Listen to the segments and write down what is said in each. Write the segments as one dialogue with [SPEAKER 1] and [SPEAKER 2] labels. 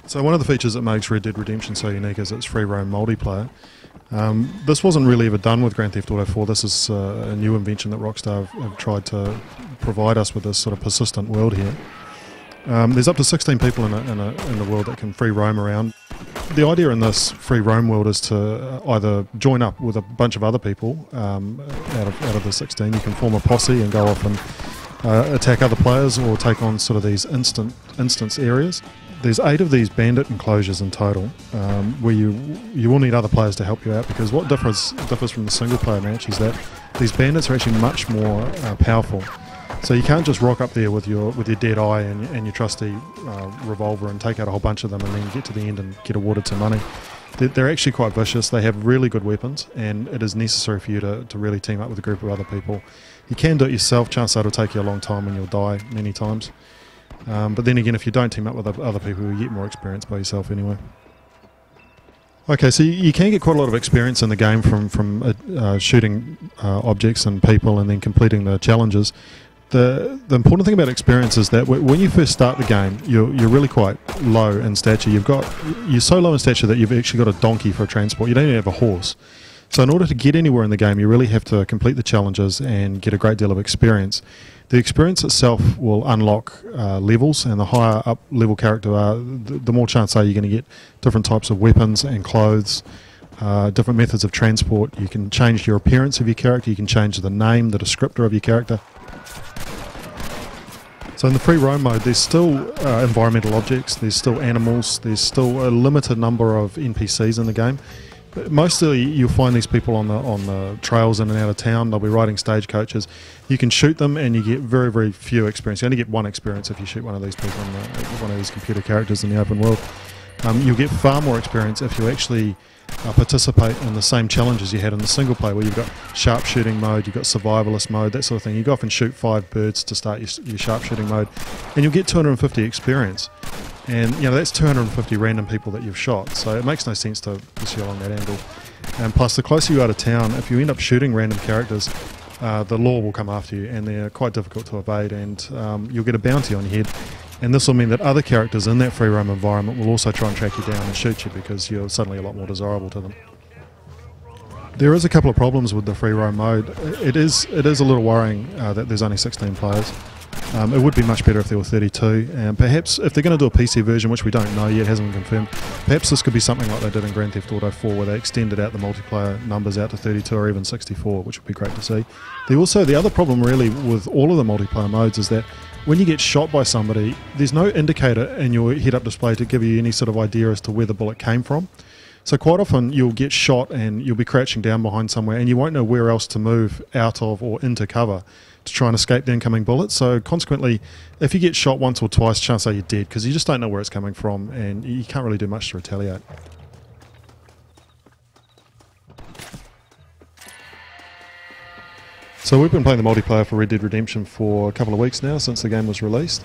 [SPEAKER 1] So one of the features that makes Red Dead Redemption so unique is its free roam multiplayer. This wasn't really ever done with Grand Theft Auto 4. This is a new invention that Rockstar have tried to provide us with this sort of persistent world here. There's up to 16 people in the world that can free roam around. The idea in this free roam world is to either join up with a bunch of other people out of the 16. You can form a posse and go off and attack other players, or take on sort of these instance areas. There's 8 of these bandit enclosures in total, where you will need other players to help you out, because what differs from the single player match is that these bandits are actually much more powerful. So you can't just rock up there with your dead eye and your trusty revolver and take out a whole bunch of them and then get to the end and get awarded some money. They're actually quite vicious. They have really good weapons, and it is necessary for you to really team up with a group of other people. You can do it yourself. Chances are it'll take you a long time and you'll die many times. But then again, if you don't team up with other people, you get more experience by yourself anyway. Okay, so you can get quite a lot of experience in the game from shooting objects and people and then completing the challenges. The important thing about experience is that when you first start the game, you're really quite low in stature. You're so low in stature that you've actually got a donkey for transport. You don't even have a horse. So in order to get anywhere in the game, you really have to complete the challenges and get a great deal of experience. The experience itself will unlock levels, and the higher up level character are, the more chance are you're going to get different types of weapons and clothes, different methods of transport. You can change your appearance of your character, you can change the name, the descriptor of your character. So in the free roam mode, there's still environmental objects, there's still animals, there's still a limited number of NPCs in the game. But mostly you'll find these people on the trails in and out of town. They'll be riding stagecoaches. You can shoot them and you get very, very few experience. You only get one experience if you shoot one of these people, one of these computer characters in the open world. You'll get far more experience if you actually participate in the same challenges you had in the single player, where you've got sharpshooting mode, you've got survivalist mode, that sort of thing. You go off and shoot 5 birds to start your sharpshooting mode, and you'll get 250 experience. And that's 250 random people that you've shot, so it makes no sense to pursue along that angle. And plus, the closer you are to town, if you end up shooting random characters, the law will come after you, and they're quite difficult to evade, and you'll get a bounty on your head. And this will mean that other characters in that free roam environment will also try and track you down and shoot you, because you're suddenly a lot more desirable to them. There is a couple of problems with the free roam mode. It is a little worrying that there's only 16 players. It would be much better if there were 32, and perhaps if they're going to do a PC version, which we don't know yet, hasn't been confirmed, perhaps this could be something like they did in Grand Theft Auto 4, where they extended out the multiplayer numbers out to 32 or even 64, which would be great to see. The other problem really with all of the multiplayer modes is that when you get shot by somebody, there's no indicator in your head-up display to give you any sort of idea as to where the bullet came from. So quite often you'll get shot and you'll be crouching down behind somewhere, and you won't know where else to move out of or into cover to try and escape the incoming bullet. So consequently, if you get shot once or twice, chances are you're dead, because you just don't know where it's coming from and you can't really do much to retaliate. So we've been playing the multiplayer for Red Dead Redemption for a couple of weeks now, since the game was released,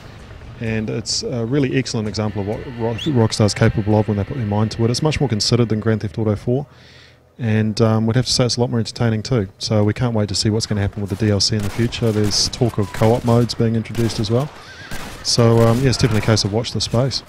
[SPEAKER 1] and it's a really excellent example of what Rockstar's capable of when they put their mind to it. It's much more considered than Grand Theft Auto 4, and we'd have to say it's a lot more entertaining too. So we can't wait to see what's going to happen with the DLC in the future. There's talk of co-op modes being introduced as well. So yeah, it's definitely a case of watch this space.